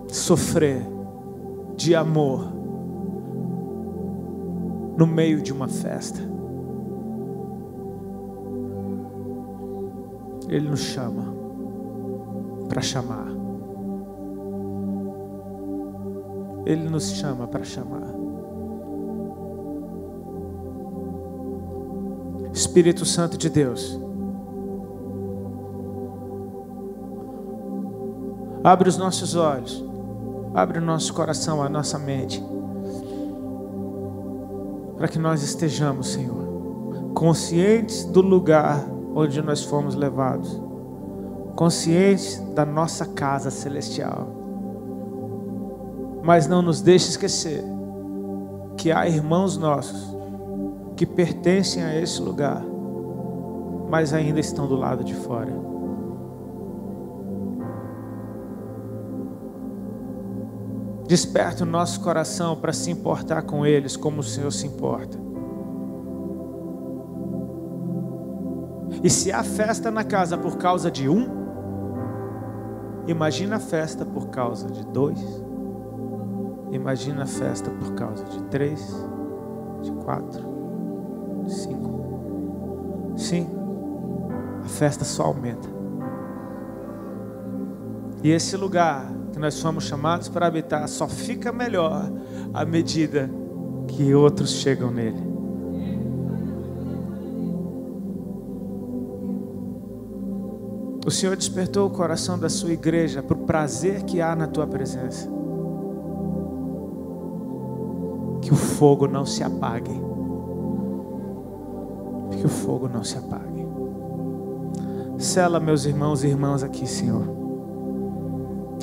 sofrer de amor no meio de uma festa. Ele nos chama para chamar. Ele nos chama para chamar. Espírito Santo de Deus, abre os nossos olhos, abre o nosso coração, a nossa mente, para que nós estejamos, Senhor, conscientes do lugar onde nós fomos levados, conscientes da nossa casa celestial. Mas não nos deixe esquecer que há irmãos nossos que pertencem a esse lugar, mas ainda estão do lado de fora. Desperta o nosso coração para se importar com eles como o Senhor se importa. E se há festa na casa por causa de um, imagina a festa por causa de 2. Imagina a festa por causa de 3, de 4, de 5. Sim, a festa só aumenta. E esse lugar que nós somos chamados para habitar só fica melhor à medida que outros chegam nele. O Senhor despertou o coração da sua igreja para o prazer que há na tua presença. Que o fogo não se apague. Que o fogo não se apague. Sela meus irmãos e irmãs aqui, Senhor,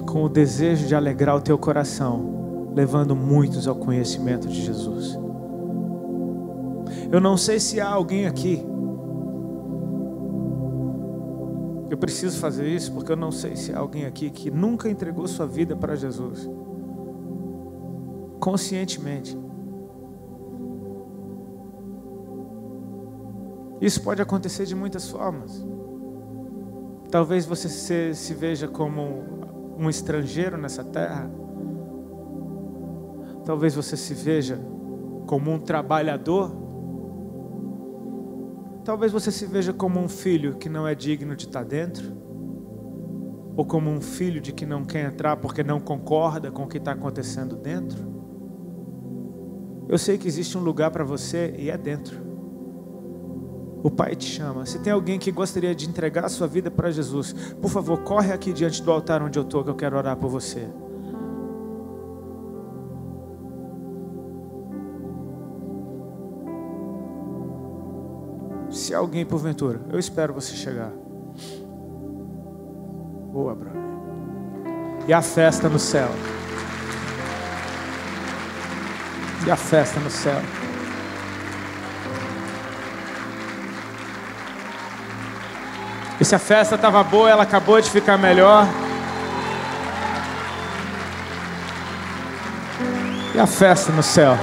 com o desejo de alegrar o teu coração, levando muitos ao conhecimento de Jesus. Eu não sei se há alguém aqui. Eu preciso fazer isso porque eu não sei se há alguém aqui que nunca entregou sua vida para Jesus, conscientemente. Isso pode acontecer de muitas formas. Talvez você se veja como um estrangeiro nessa terra. Talvez você se veja como um trabalhador. Talvez você se veja como um filho que não é digno de estar dentro. Ou como um filho de que não quer entrar porque não concorda com o que está acontecendo dentro. Eu sei que existe um lugar para você e é dentro. O Pai te chama. Se tem alguém que gostaria de entregar a sua vida para Jesus, por favor, corre aqui diante do altar onde eu estou, que eu quero orar por você. Se alguém porventura, eu espero você chegar. Boa, brother. E a festa no céu. E a festa no céu. E se a festa estava boa, ela acabou de ficar melhor. E a festa no céu.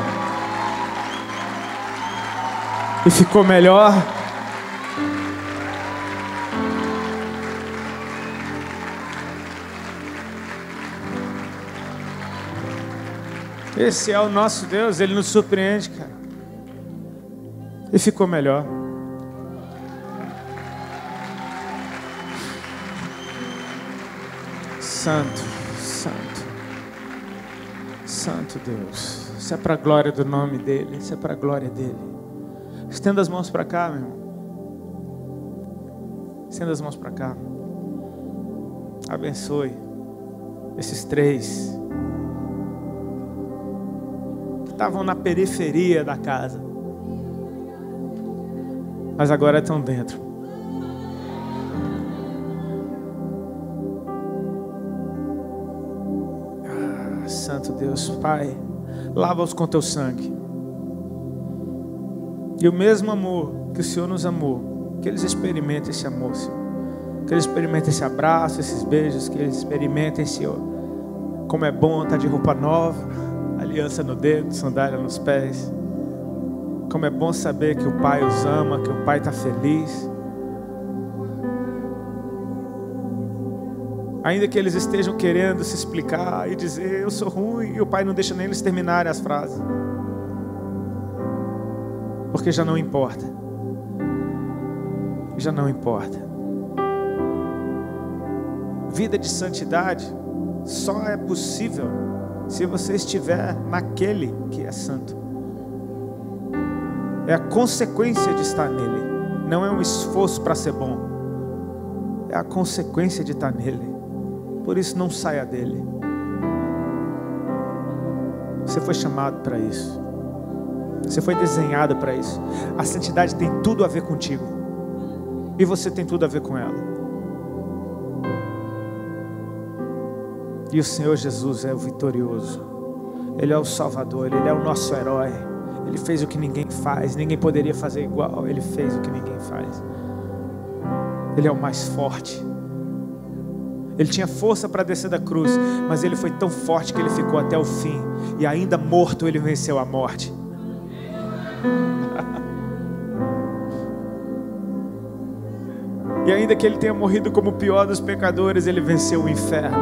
E ficou melhor. Esse é o nosso Deus, Ele nos surpreende, cara. E ficou melhor. Santo, Santo, Santo Deus. Isso é para a glória do nome dEle, isso é para a glória dEle. Estenda as mãos para cá, meu irmão. Estenda as mãos para cá. Abençoe esses três que estavam na periferia da casa, mas agora estão dentro. Santo Deus, Pai, lava-os com teu sangue. E o mesmo amor que o Senhor nos amou, que eles experimentem esse amor, Senhor. Que eles experimentem esse abraço, esses beijos, que eles experimentem, Senhor, como é bom estar de roupa nova, aliança no dedo, sandália nos pés. Como é bom saber que o Pai os ama, que o Pai está feliz. Ainda que eles estejam querendo se explicar e dizer, eu sou ruim, e o Pai não deixa nem eles terminarem as frases. Porque já não importa. Já não importa. Vida de santidade só é possível se você estiver naquele que é santo. É a consequência de estar nele. Não é um esforço para ser bom. É a consequência de estar nele. Por isso não saia dele. Você foi chamado para isso. Você foi desenhado para isso. A santidade tem tudo a ver contigo. E você tem tudo a ver com ela. E o Senhor Jesus é o vitorioso. Ele é o Salvador. Ele é o nosso herói. Ele fez o que ninguém faz. Ninguém poderia fazer igual. Ele fez o que ninguém faz. Ele é o mais forte. Ele tinha força para descer da cruz, mas ele foi tão forte que ele ficou até o fim. E ainda morto, ele venceu a morte. E ainda que ele tenha morrido como o pior dos pecadores, ele venceu o inferno.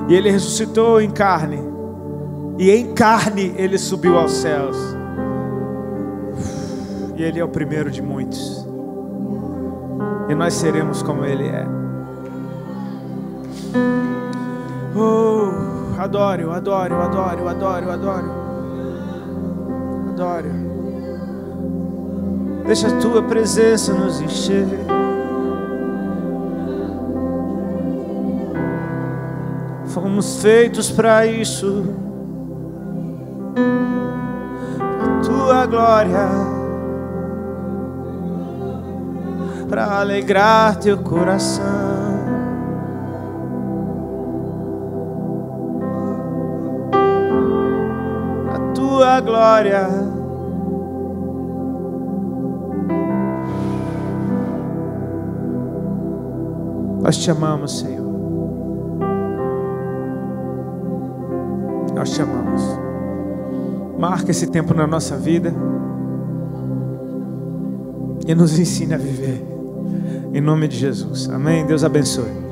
E ele ressuscitou em carne. E em carne ele subiu aos céus. E ele é o primeiro de muitos. E nós seremos como ele é. Oh, adoro, adoro, adoro, adoro, adoro. Adoro. Deixa a tua presença nos encher. Fomos feitos para isso. Pra tua glória, para alegrar teu coração. Tua glória, nós te amamos, Senhor. Nós te amamos. Marca esse tempo na nossa vida e nos ensine a viver. Em nome de Jesus. Amém? Deus abençoe.